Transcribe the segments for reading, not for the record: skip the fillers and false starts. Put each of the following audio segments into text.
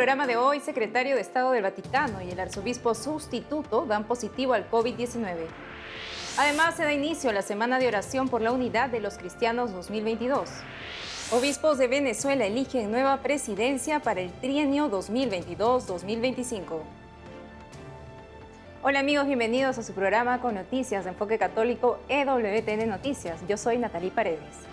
programa de hoy, secretario de Estado del Vaticano y el arzobispo sustituto dan positivo al COVID-19. Además, se da inicio a la Semana de Oración por la Unidad de los Cristianos 2022. Obispos de Venezuela eligen nueva presidencia para el trienio 2022-2025. Hola amigos, bienvenidos a su programa con noticias de Enfoque Católico EWTN Noticias. Yo soy Natalie Paredes.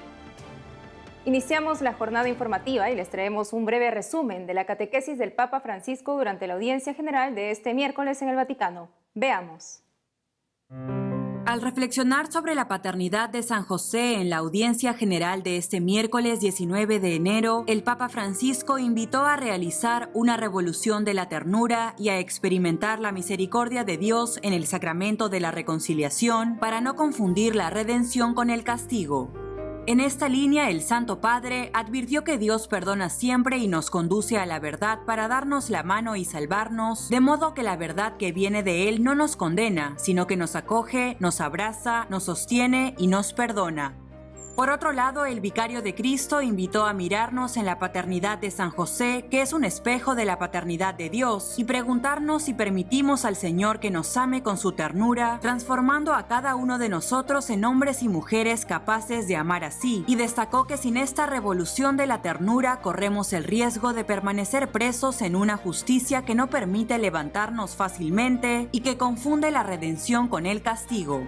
Iniciamos la jornada informativa y les traemos un breve resumen de la catequesis del Papa Francisco durante la audiencia general de este miércoles en el Vaticano. Veamos. Al reflexionar sobre la paternidad de San José en la audiencia general de este miércoles 19 de enero, el Papa Francisco invitó a realizar una revolución de la ternura y a experimentar la misericordia de Dios en el sacramento de la reconciliación para no confundir la redención con el castigo. En esta línea, el Santo Padre advirtió que Dios perdona siempre y nos conduce a la verdad para darnos la mano y salvarnos, de modo que la verdad que viene de Él no nos condena, sino que nos acoge, nos abraza, nos sostiene y nos perdona. Por otro lado, el vicario de Cristo invitó a mirarnos en la paternidad de San José, que es un espejo de la paternidad de Dios, y preguntarnos si permitimos al Señor que nos ame con su ternura, transformando a cada uno de nosotros en hombres y mujeres capaces de amar así, y destacó que sin esta revolución de la ternura corremos el riesgo de permanecer presos en una justicia que no permite levantarnos fácilmente y que confunde la redención con el castigo.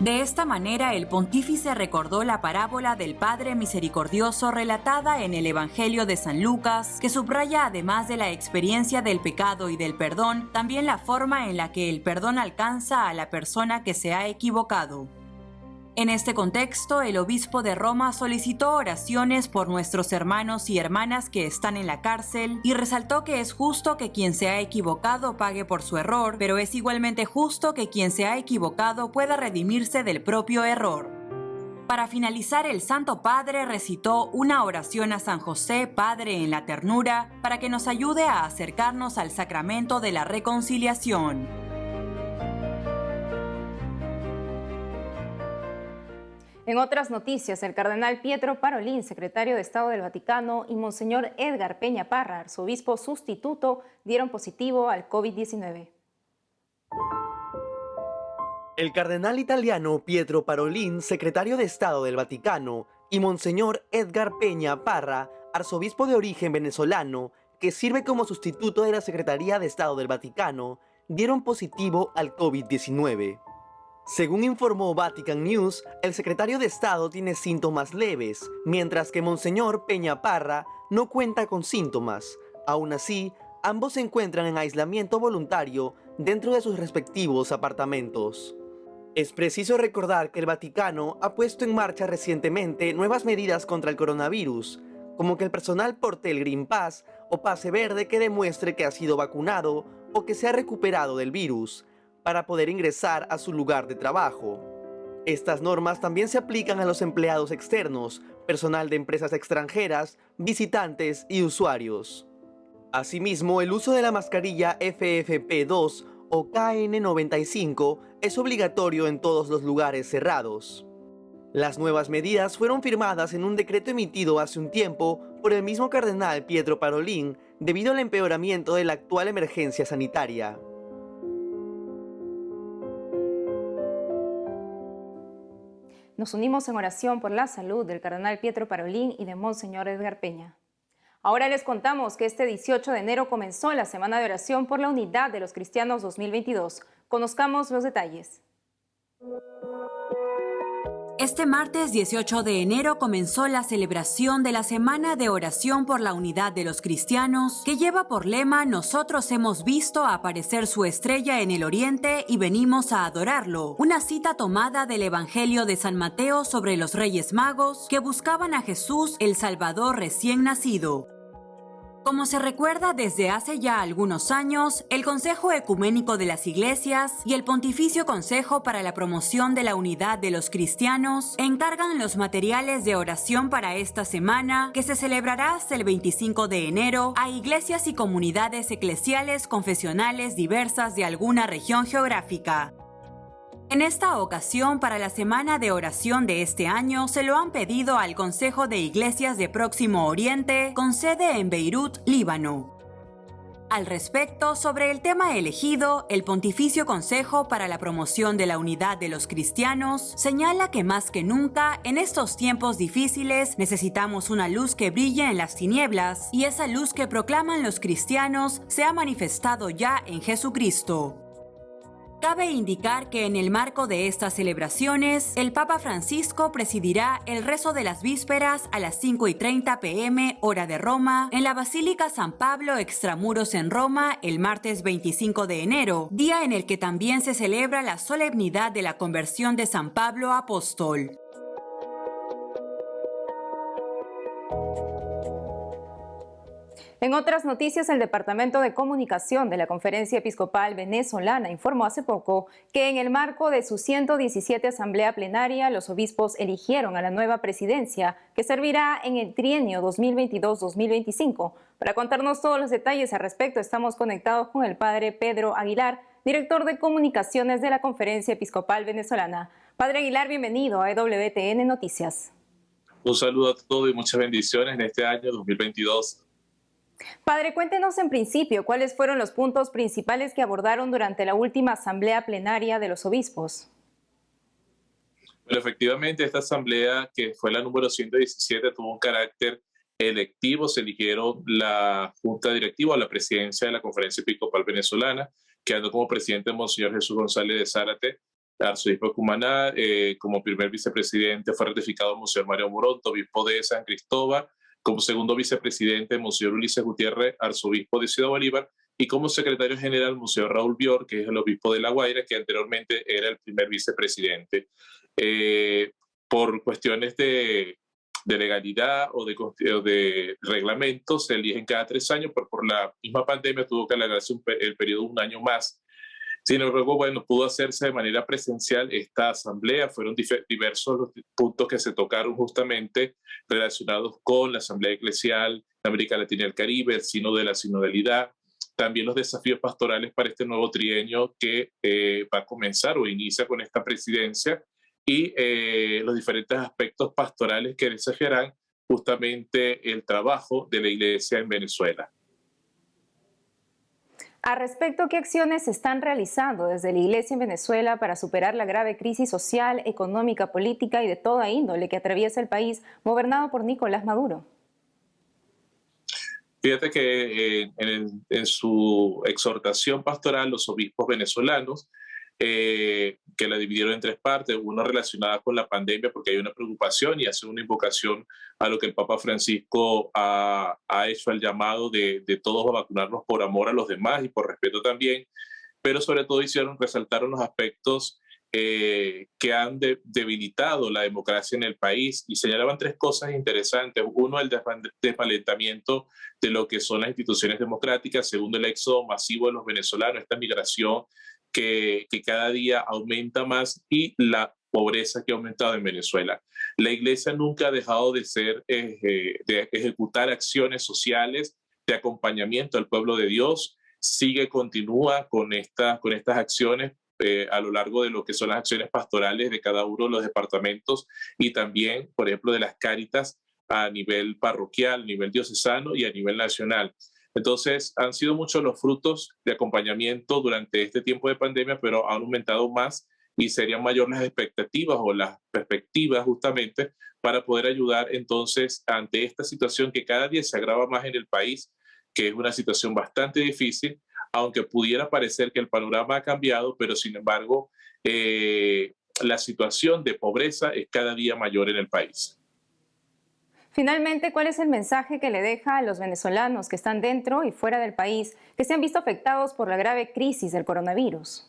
De esta manera, el pontífice recordó la parábola del Padre Misericordioso relatada en el Evangelio de San Lucas, que subraya, además de la experiencia del pecado y del perdón, también la forma en la que el perdón alcanza a la persona que se ha equivocado. En este contexto, el obispo de Roma solicitó oraciones por nuestros hermanos y hermanas que están en la cárcel y resaltó que es justo que quien se ha equivocado pague por su error, pero es igualmente justo que quien se ha equivocado pueda redimirse del propio error. Para finalizar, el Santo Padre recitó una oración a San José, Padre en la ternura, para que nos ayude a acercarnos al sacramento de la reconciliación. En otras noticias, el cardenal Pietro Parolin, secretario de Estado del Vaticano, y Monseñor Edgar Peña Parra, arzobispo sustituto, dieron positivo al COVID-19. El cardenal italiano Pietro Parolin, secretario de Estado del Vaticano, y Monseñor Edgar Peña Parra, arzobispo de origen venezolano, que sirve como sustituto de la Secretaría de Estado del Vaticano, dieron positivo al COVID-19. Según informó Vatican News, el secretario de Estado tiene síntomas leves, mientras que Monseñor Peña Parra no cuenta con síntomas. Aún así, ambos se encuentran en aislamiento voluntario dentro de sus respectivos apartamentos. Es preciso recordar que el Vaticano ha puesto en marcha recientemente nuevas medidas contra el coronavirus, como que el personal porte el Green Pass o pase verde que demuestre que ha sido vacunado o que se ha recuperado del virus, para poder ingresar a su lugar de trabajo. Estas normas también se aplican a los empleados externos, personal de empresas extranjeras, visitantes y usuarios. Asimismo, el uso de la mascarilla FFP2 o KN95 es obligatorio en todos los lugares cerrados. Las nuevas medidas fueron firmadas en un decreto emitido hace un tiempo por el mismo cardenal Pietro Parolin debido al empeoramiento de la actual emergencia sanitaria. Nos unimos en oración por la salud del cardenal Pietro Parolin y de Monseñor Edgar Peña. Ahora les contamos que este 18 de enero comenzó la Semana de Oración por la Unidad de los Cristianos 2022. Conozcamos los detalles. Este martes 18 de enero comenzó la celebración de la Semana de Oración por la Unidad de los Cristianos, que lleva por lema "Nosotros hemos visto aparecer su estrella en el oriente y venimos a adorarlo", una cita tomada del Evangelio de San Mateo sobre los Reyes Magos que buscaban a Jesús, el Salvador recién nacido. Como se recuerda desde hace ya algunos años, el Consejo Ecuménico de las Iglesias y el Pontificio Consejo para la Promoción de la Unidad de los Cristianos encargan los materiales de oración para esta semana, que se celebrará hasta el 25 de enero, a iglesias y comunidades eclesiales confesionales diversas de alguna región geográfica. En esta ocasión, para la Semana de Oración de este año, se lo han pedido al Consejo de Iglesias de Próximo Oriente, con sede en Beirut, Líbano. Al respecto, sobre el tema elegido, el Pontificio Consejo para la Promoción de la Unidad de los Cristianos señala que más que nunca, en estos tiempos difíciles, necesitamos una luz que brille en las tinieblas, y esa luz que proclaman los cristianos se ha manifestado ya en Jesucristo. Cabe indicar que en el marco de estas celebraciones, el Papa Francisco presidirá el rezo de las vísperas a las 5:30 p.m. hora de Roma en la Basílica San Pablo Extramuros en Roma el martes 25 de enero, día en el que también se celebra la solemnidad de la conversión de San Pablo Apóstol. En otras noticias, el Departamento de Comunicación de la Conferencia Episcopal Venezolana informó hace poco que en el marco de su 117 Asamblea Plenaria, los obispos eligieron a la nueva presidencia que servirá en el trienio 2022-2025. Para contarnos todos los detalles al respecto, estamos conectados con el padre Pedro Aguilar, director de Comunicaciones de la Conferencia Episcopal Venezolana. Padre Aguilar, bienvenido a EWTN Noticias. Un saludo a todos y muchas bendiciones en este año 2022. Padre, cuéntenos en principio cuáles fueron los puntos principales que abordaron durante la última asamblea plenaria de los obispos. Bueno, efectivamente, esta asamblea, que fue la número 117, tuvo un carácter electivo. Se eligieron la Junta Directiva o la presidencia de la Conferencia Episcopal Venezolana, quedando como presidente Monseñor Jesús González de Zárate, arzobispo de Cumaná. Como primer vicepresidente fue ratificado Monseñor Mario Moronto, obispo de San Cristóbal. Como segundo vicepresidente, Monseñor Ulises Gutiérrez, arzobispo de Ciudad Bolívar, y como secretario general, Monseñor Raúl Bior, que es el obispo de La Guaira, que anteriormente era el primer vicepresidente. Por cuestiones de legalidad o de reglamento, se eligen cada 3 años, pero por la misma pandemia tuvo que alargarse el periodo un año más. Sin embargo, bueno, pudo hacerse de manera presencial esta asamblea. Fueron diversos los puntos que se tocaron justamente relacionados con la asamblea eclesial de América Latina y el Caribe, el sínodo de la sinodalidad, también los desafíos pastorales para este nuevo trienio que va a comenzar o inicia con esta presidencia, y los diferentes aspectos pastorales que desafiarán justamente el trabajo de la Iglesia en Venezuela. Al respecto, ¿qué acciones se están realizando desde la Iglesia en Venezuela para superar la grave crisis social, económica, política y de toda índole que atraviesa el país gobernado por Nicolás Maduro? Fíjate que en su exhortación pastoral, los obispos venezolanos, que la dividieron en 3 partes, una relacionada con la pandemia porque hay una preocupación, y hace una invocación a lo que el Papa Francisco ha hecho al llamado de todos a vacunarnos por amor a los demás y por respeto también, pero sobre todo resaltaron los aspectos que han debilitado la democracia en el país, y señalaban 3 cosas interesantes. Uno, el desvalentamiento de lo que son las instituciones democráticas. Segundo, el éxodo masivo de los venezolanos, esta migración que cada día aumenta más, y la pobreza que ha aumentado en Venezuela. La Iglesia nunca ha dejado de de ejecutar acciones sociales de acompañamiento al pueblo de Dios. Continúa con estas acciones a lo largo de lo que son las acciones pastorales de cada uno de los departamentos, y también, por ejemplo, de las Cáritas a nivel parroquial, a nivel diocesano y a nivel nacional. Entonces, han sido muchos los frutos de acompañamiento durante este tiempo de pandemia, pero han aumentado más, y serían mayor las expectativas o las perspectivas justamente para poder ayudar entonces ante esta situación que cada día se agrava más en el país, que es una situación bastante difícil, aunque pudiera parecer que el panorama ha cambiado, pero sin embargo, la situación de pobreza es cada día mayor en el país. Finalmente, ¿cuál es el mensaje que le deja a los venezolanos que están dentro y fuera del país, que se han visto afectados por la grave crisis del coronavirus?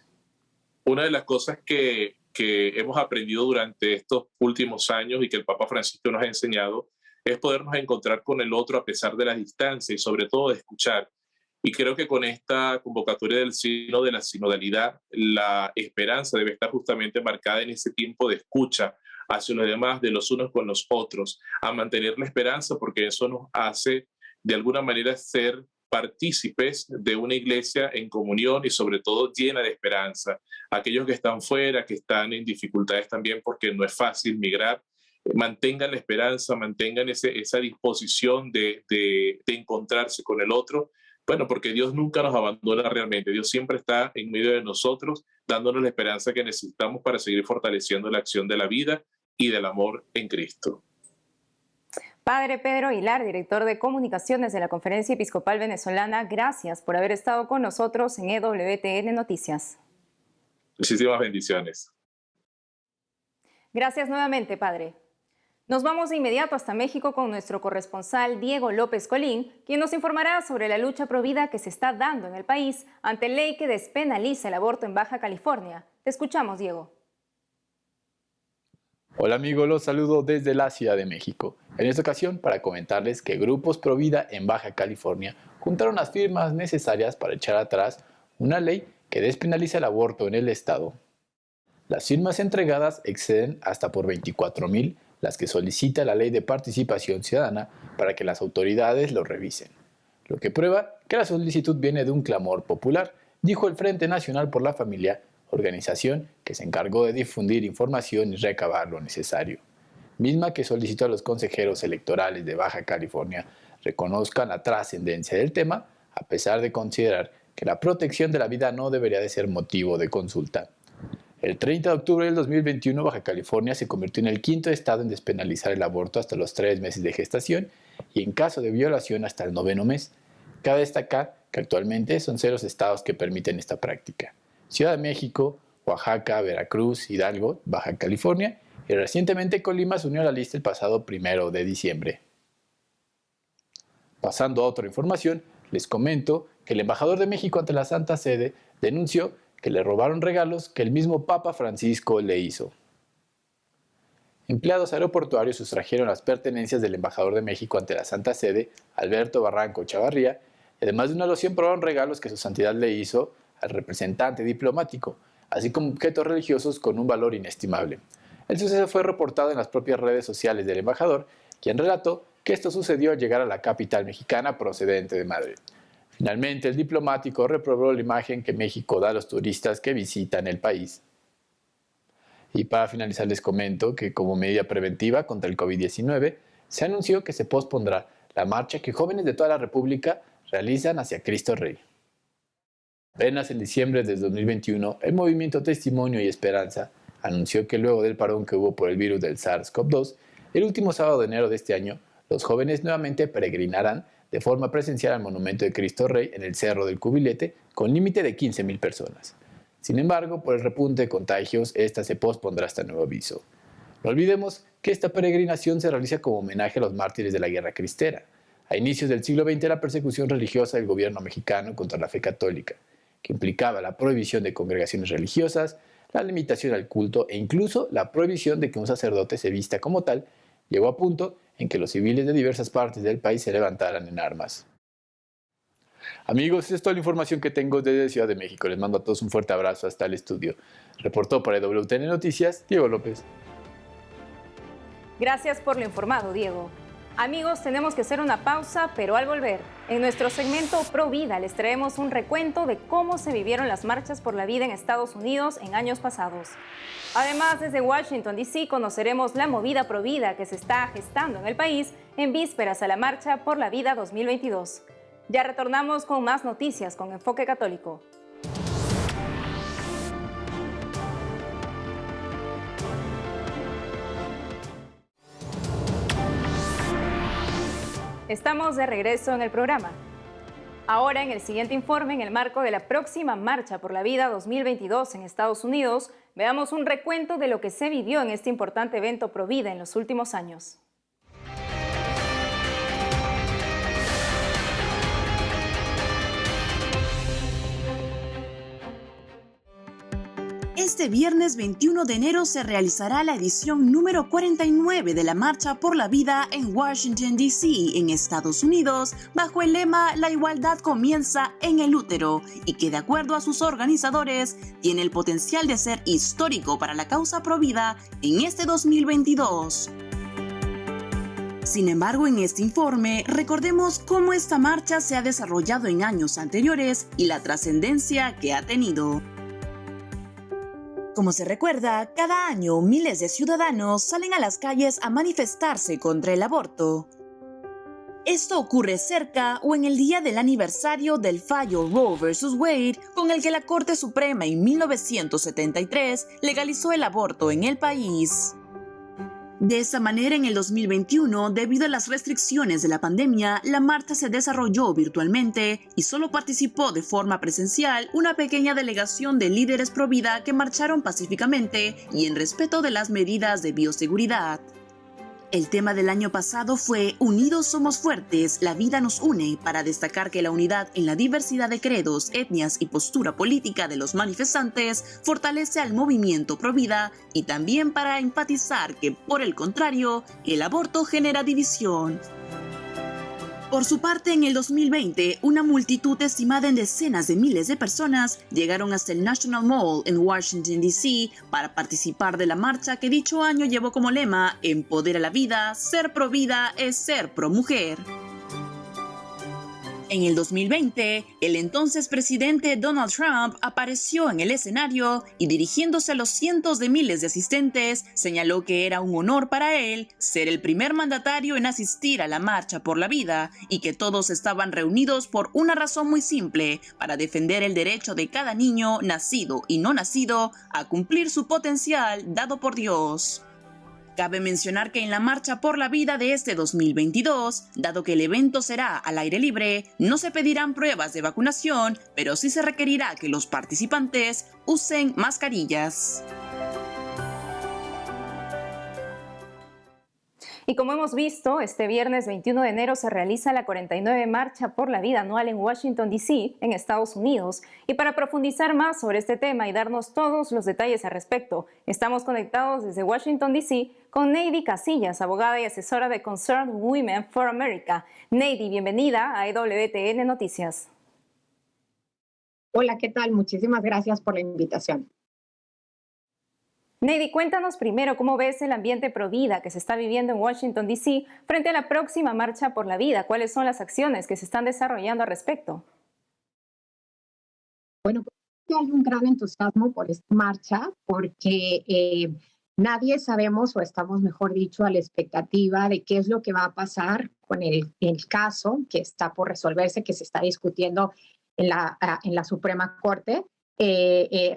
Una de las cosas que hemos aprendido durante estos últimos años y que el Papa Francisco nos ha enseñado es podernos encontrar con el otro a pesar de la distancia, y sobre todo de escuchar. Y creo que con esta convocatoria del sínodo de la sinodalidad, la esperanza debe estar justamente marcada en ese tiempo de escucha hacia los demás, de los unos con los otros, a mantener la esperanza, porque eso nos hace de alguna manera ser partícipes de una iglesia en comunión y sobre todo llena de esperanza. Aquellos que están fuera, que están en dificultades también porque no es fácil migrar, mantengan la esperanza, mantengan esa disposición de encontrarse con el otro, Bueno, porque Dios nunca nos abandona realmente. Dios siempre está en medio de nosotros, dándonos la esperanza que necesitamos para seguir fortaleciendo la acción de la vida y del amor en Cristo. Padre Pedro Aguilar, director de comunicaciones de la Conferencia Episcopal Venezolana, gracias por haber estado con nosotros en EWTN Noticias. Muchísimas bendiciones. Gracias nuevamente, Padre. Nos vamos de inmediato hasta México con nuestro corresponsal Diego López Colín, quien nos informará sobre la lucha pro vida que se está dando en el país ante ley que despenaliza el aborto en Baja California. Te escuchamos, Diego. Hola amigos, los saludo desde la Ciudad de México. En esta ocasión para comentarles que grupos pro vida en Baja California juntaron las firmas necesarias para echar atrás una ley que despenaliza el aborto en el estado. Las firmas entregadas exceden hasta por 24,000 las que solicita la Ley de Participación Ciudadana para que las autoridades lo revisen, lo que prueba que la solicitud viene de un clamor popular, dijo el Frente Nacional por la Familia, organización que se encargó de difundir información y recabar lo necesario, misma que solicitó a los consejeros electorales de Baja California reconozcan la trascendencia del tema, a pesar de considerar que la protección de la vida no debería de ser motivo de consulta. El 30 de octubre del 2021, Baja California se convirtió en el quinto estado en despenalizar el aborto hasta los 3 meses de gestación y en caso de violación hasta el 9º mes. Cabe destacar que actualmente son 0 estados que permiten esta práctica: Ciudad de México, Oaxaca, Veracruz, Hidalgo, Baja California y recientemente Colima se unió a la lista el pasado 1 de diciembre. Pasando a otra información, les comento que el embajador de México ante la Santa Sede denunció que le robaron regalos que el mismo Papa Francisco le hizo. Empleados aeroportuarios sustrajeron las pertenencias del embajador de México ante la Santa Sede, Alberto Barranco Chavarría, y además de una loción probaron regalos que su santidad le hizo al representante diplomático, así como objetos religiosos con un valor inestimable. El suceso fue reportado en las propias redes sociales del embajador, quien relató que esto sucedió al llegar a la capital mexicana procedente de Madrid. Finalmente, el diplomático reprobó la imagen que México da a los turistas que visitan el país. Y para finalizar les comento que como medida preventiva contra el COVID-19, se anunció que se pospondrá la marcha que jóvenes de toda la República realizan hacia Cristo Rey. Apenas en diciembre de 2021, el movimiento Testimonio y Esperanza anunció que luego del parón que hubo por el virus del SARS-CoV-2, el último sábado de enero de este año, los jóvenes nuevamente peregrinarán de forma presencial al Monumento de Cristo Rey en el Cerro del Cubilete, con límite de 15,000 personas. Sin embargo, por el repunte de contagios, esta se pospondrá hasta nuevo aviso. No olvidemos que esta peregrinación se realiza como homenaje a los mártires de la Guerra Cristera. A inicios del siglo XX, la persecución religiosa del gobierno mexicano contra la fe católica, que implicaba la prohibición de congregaciones religiosas, la limitación al culto e incluso la prohibición de que un sacerdote se vista como tal, llegó a punto en que los civiles de diversas partes del país se levantaran en armas. Amigos, esa es toda la información que tengo desde Ciudad de México. Les mando a todos un fuerte abrazo hasta el estudio. Reportó para EWTN Noticias, Diego López. Gracias por lo informado, Diego. Amigos, tenemos que hacer una pausa, pero al volver, en nuestro segmento Pro Vida les traemos un recuento de cómo se vivieron las marchas por la vida en Estados Unidos en años pasados. Además, desde Washington, D.C. conoceremos la movida Pro Vida que se está gestando en el país en vísperas a la Marcha por la Vida 2022. Ya retornamos con más noticias con Enfoque Católico. Estamos de regreso en el programa. Ahora, en el siguiente informe, en el marco de la próxima Marcha por la Vida 2022 en Estados Unidos, veamos un recuento de lo que se vivió en este importante evento pro vida en los últimos años. Este viernes 21 de enero se realizará la edición número 49 de la Marcha por la Vida en Washington, D.C., en Estados Unidos, bajo el lema "La igualdad comienza en el útero", y que, de acuerdo a sus organizadores, tiene el potencial de ser histórico para la causa pro vida en este 2022. Sin embargo, en este informe recordemos cómo esta marcha se ha desarrollado en años anteriores y la trascendencia que ha tenido. Como se recuerda, cada año miles de ciudadanos salen a las calles a manifestarse contra el aborto. Esto ocurre cerca o en el día del aniversario del fallo Roe vs. Wade, con el que la Corte Suprema en 1973 legalizó el aborto en el país. De esa manera, en el 2021, debido a las restricciones de la pandemia, la marcha se desarrolló virtualmente y solo participó de forma presencial una pequeña delegación de líderes pro vida que marcharon pacíficamente y en respeto de las medidas de bioseguridad. El tema del año pasado fue Unidos somos fuertes, la vida nos une, para destacar que la unidad en la diversidad de credos, etnias y postura política de los manifestantes fortalece al movimiento pro vida y también para enfatizar que, por el contrario, el aborto genera división. Por su parte, en el 2020, una multitud estimada en decenas de miles de personas llegaron hasta el National Mall en Washington, D.C. para participar de la marcha que dicho año llevó como lema Empodera la vida, ser pro vida es ser pro mujer. En el 2020, el entonces presidente Donald Trump apareció en el escenario y dirigiéndose a los cientos de miles de asistentes, señaló que era un honor para él ser el primer mandatario en asistir a la Marcha por la Vida y que todos estaban reunidos por una razón muy simple, para defender el derecho de cada niño, nacido y no nacido, a cumplir su potencial dado por Dios. Cabe mencionar que en la Marcha por la Vida de este 2022, dado que el evento será al aire libre, no se pedirán pruebas de vacunación, pero sí se requerirá que los participantes usen mascarillas. Y como hemos visto, este viernes 21 de enero se realiza la 49 Marcha por la Vida anual en Washington, D.C., en Estados Unidos. Y para profundizar más sobre este tema y darnos todos los detalles al respecto, estamos conectados desde Washington, D.C. con Neidy Casillas, abogada y asesora de Concerned Women for America. Neidy, bienvenida a EWTN Noticias. Hola, ¿qué tal? Muchísimas gracias por la invitación. Neidy, cuéntanos primero cómo ves el ambiente pro vida que se está viviendo en Washington, D.C. frente a la próxima Marcha por la Vida. ¿Cuáles son las acciones que se están desarrollando al respecto? Bueno, pues hay un gran entusiasmo por esta marcha porque nadie sabemos, o estamos, mejor dicho, a la expectativa de qué es lo que va a pasar con el caso que está por resolverse, que se está discutiendo en la Suprema Corte.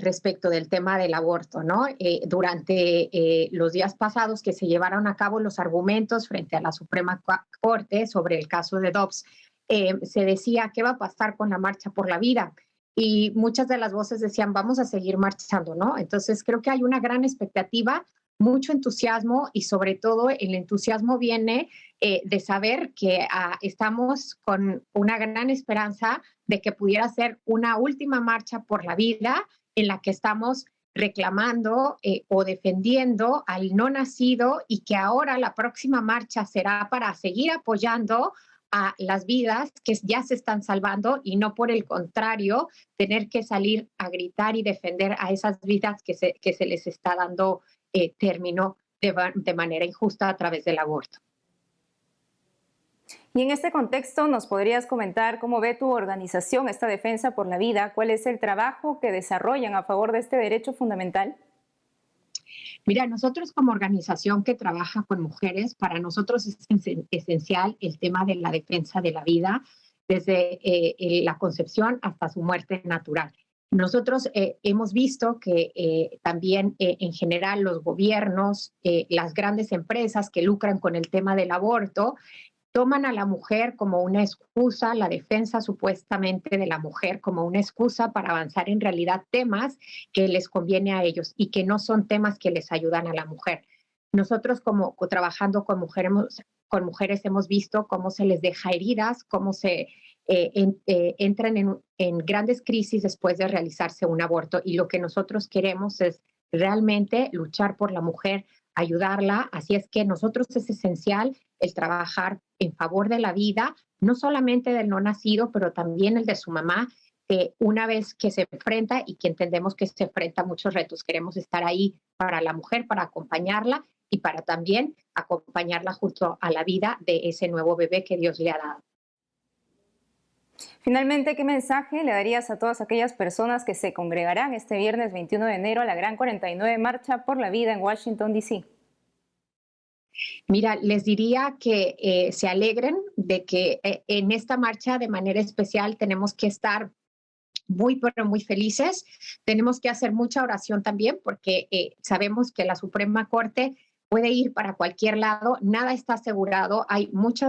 Respecto del tema del aborto, ¿no? Durante los días pasados que se llevaron a cabo los argumentos frente a la Suprema Corte sobre el caso de Dobbs, se decía qué va a pasar con la Marcha por la Vida y muchas de las voces decían vamos a seguir marchando, ¿no? Entonces creo que hay una gran expectativa, mucho entusiasmo y sobre todo el entusiasmo viene de saber que estamos con una gran esperanza de que pudiera ser una última marcha por la vida en la que estamos reclamando o defendiendo al no nacido y que ahora la próxima marcha será para seguir apoyando a las vidas que ya se están salvando y no por el contrario tener que salir a gritar y defender a esas vidas que se les está dando término de manera injusta a través del aborto. Y en este contexto, ¿nos podrías comentar cómo ve tu organización esta defensa por la vida? ¿Cuál es el trabajo que desarrollan a favor de este derecho fundamental? Mira, nosotros como organización que trabaja con mujeres, para nosotros es esencial el tema de la defensa de la vida desde la concepción hasta su muerte natural. Nosotros hemos visto que también en general los gobiernos, las grandes empresas que lucran con el tema del aborto, toman a la mujer como una excusa, la defensa supuestamente de la mujer como una excusa para avanzar en realidad temas que les conviene a ellos y que no son temas que les ayudan a la mujer. Nosotros como trabajando con mujeres hemos visto cómo se les deja heridas, cómo se entran en grandes crisis después de realizarse un aborto y lo que nosotros queremos es realmente luchar por la mujer, ayudarla, así es que nosotros es esencial el trabajar en favor de la vida, no solamente del no nacido, pero también el de su mamá, que una vez que se enfrenta y que entendemos que se enfrenta a muchos retos, queremos estar ahí para la mujer, para acompañarla y para también acompañarla junto a la vida de ese nuevo bebé que Dios le ha dado. Finalmente, ¿qué mensaje le darías a todas aquellas personas que se congregarán este viernes 21 de enero a la Gran 49 Marcha por la Vida en Washington, D.C.? Mira, les diría que se alegren de que en esta marcha de manera especial tenemos que estar pero muy felices. Tenemos que hacer mucha oración también porque sabemos que la Suprema Corte puede ir para cualquier lado, nada está asegurado, hay mucha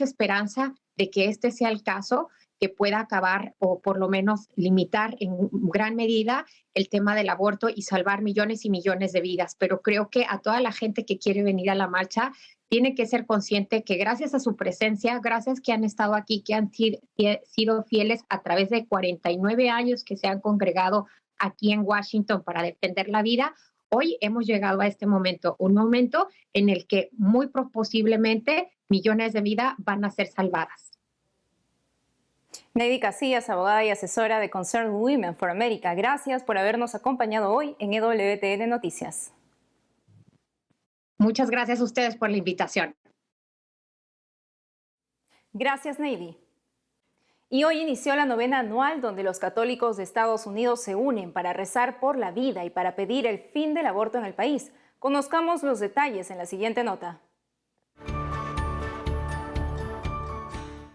esperanza de que este sea el caso, que pueda acabar o por lo menos limitar en gran medida el tema del aborto y salvar millones y millones de vidas. Pero creo que a toda la gente que quiere venir a la marcha tiene que ser consciente que gracias a su presencia, gracias que han estado aquí, que han sido fieles a través de 49 años que se han congregado aquí en Washington para defender la vida, hoy hemos llegado a este momento, un momento en el que muy posiblemente millones de vidas van a ser salvadas. Neidy Casillas, abogada y asesora de Concerned Women for America, gracias por habernos acompañado hoy en EWTN Noticias. Muchas gracias a ustedes por la invitación. Gracias, Neidy. Y hoy inició la novena anual donde los católicos de Estados Unidos se unen para rezar por la vida y para pedir el fin del aborto en el país. Conozcamos los detalles en la siguiente nota.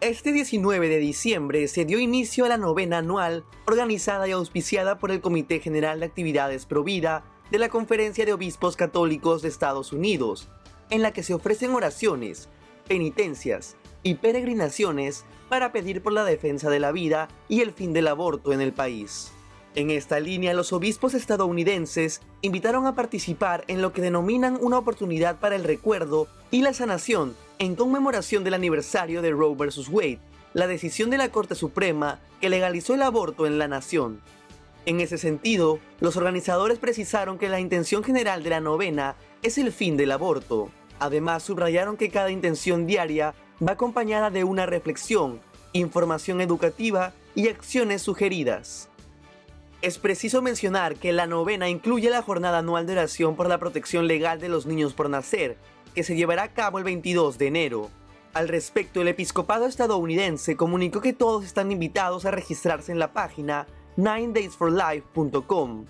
Este 19 de diciembre se dio inicio a la novena anual organizada y auspiciada por el Comité General de Actividades Pro Vida de la Conferencia de Obispos Católicos de Estados Unidos, en la que se ofrecen oraciones, penitencias y peregrinaciones para pedir por la defensa de la vida y el fin del aborto en el país. En esta línea, los obispos estadounidenses invitaron a participar en lo que denominan una oportunidad para el recuerdo y la sanación en conmemoración del aniversario de Roe vs. Wade, la decisión de la Corte Suprema que legalizó el aborto en la nación. En ese sentido, los organizadores precisaron que la intención general de la novena es el fin del aborto. Además, subrayaron que cada intención diaria va acompañada de una reflexión, información educativa y acciones sugeridas. Es preciso mencionar que la novena incluye la jornada anual de oración por la protección legal de los niños por nacer, que se llevará a cabo el 22 de enero. Al respecto, el episcopado estadounidense comunicó que todos están invitados a registrarse en la página 9daysforlife.com.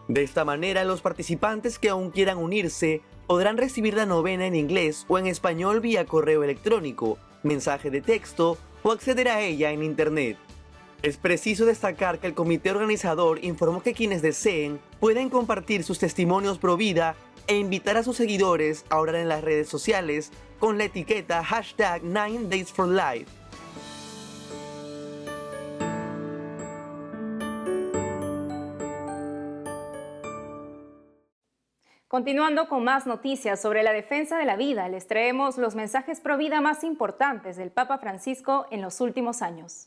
De esta manera, los participantes que aún quieran unirse podrán recibir la novena en inglés o en español vía correo electrónico, mensaje de texto o acceder a ella en internet. Es preciso destacar que el comité organizador informó que quienes deseen pueden compartir sus testimonios pro vida e invitar a sus seguidores a orar en las redes sociales con la etiqueta #9daysforlife. Continuando con más noticias sobre la defensa de la vida, les traemos los mensajes pro vida más importantes del Papa Francisco en los últimos años.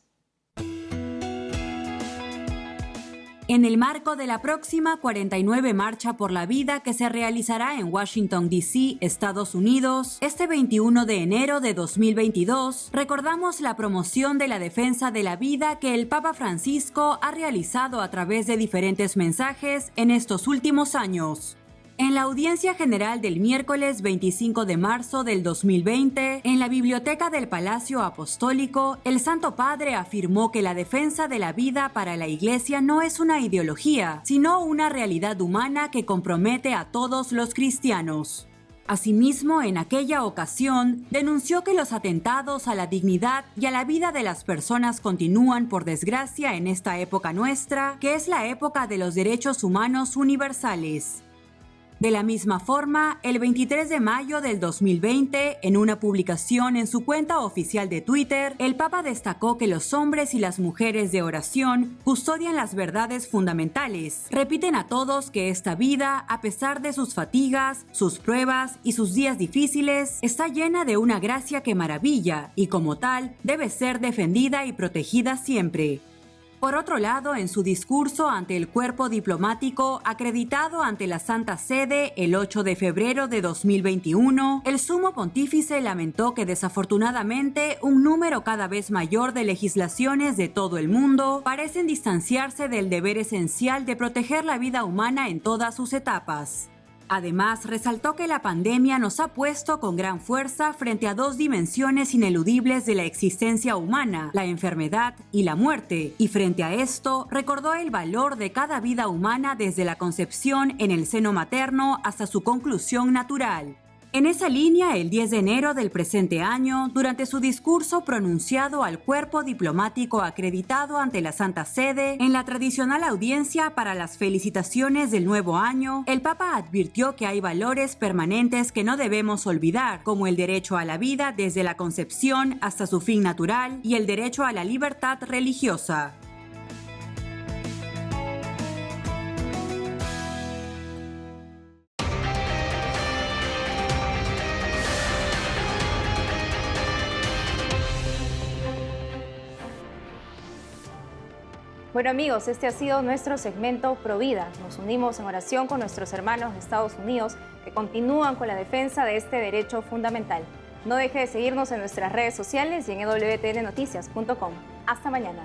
En el marco de la próxima 49 Marcha por la Vida que se realizará en Washington, D.C., Estados Unidos, este 21 de enero de 2022, recordamos la promoción de la defensa de la vida que el Papa Francisco ha realizado a través de diferentes mensajes en estos últimos años. En la audiencia general del miércoles 25 de marzo del 2020, en la Biblioteca del Palacio Apostólico, el Santo Padre afirmó que la defensa de la vida para la Iglesia no es una ideología, sino una realidad humana que compromete a todos los cristianos. Asimismo, en aquella ocasión, denunció que los atentados a la dignidad y a la vida de las personas continúan, por desgracia, en esta época nuestra, que es la época de los derechos humanos universales. De la misma forma, el 23 de mayo del 2020, en una publicación en su cuenta oficial de Twitter, el Papa destacó que los hombres y las mujeres de oración custodian las verdades fundamentales. Repiten a todos que esta vida, a pesar de sus fatigas, sus pruebas y sus días difíciles, está llena de una gracia que maravilla y como tal debe ser defendida y protegida siempre. Por otro lado, en su discurso ante el cuerpo diplomático acreditado ante la Santa Sede el 8 de febrero de 2021, el sumo pontífice lamentó que desafortunadamente un número cada vez mayor de legislaciones de todo el mundo parecen distanciarse del deber esencial de proteger la vida humana en todas sus etapas. Además, resaltó que la pandemia nos ha puesto con gran fuerza frente a dos dimensiones ineludibles de la existencia humana, la enfermedad y la muerte, y frente a esto, recordó el valor de cada vida humana desde la concepción en el seno materno hasta su conclusión natural. En esa línea, el 10 de enero del presente año, durante su discurso pronunciado al cuerpo diplomático acreditado ante la Santa Sede, en la tradicional audiencia para las felicitaciones del nuevo año, el Papa advirtió que hay valores permanentes que no debemos olvidar, como el derecho a la vida desde la concepción hasta su fin natural y el derecho a la libertad religiosa. Bueno amigos, este ha sido nuestro segmento Provida. Nos unimos en oración con nuestros hermanos de Estados Unidos que continúan con la defensa de este derecho fundamental. No deje de seguirnos en nuestras redes sociales y en wtnnoticias.com. Hasta mañana.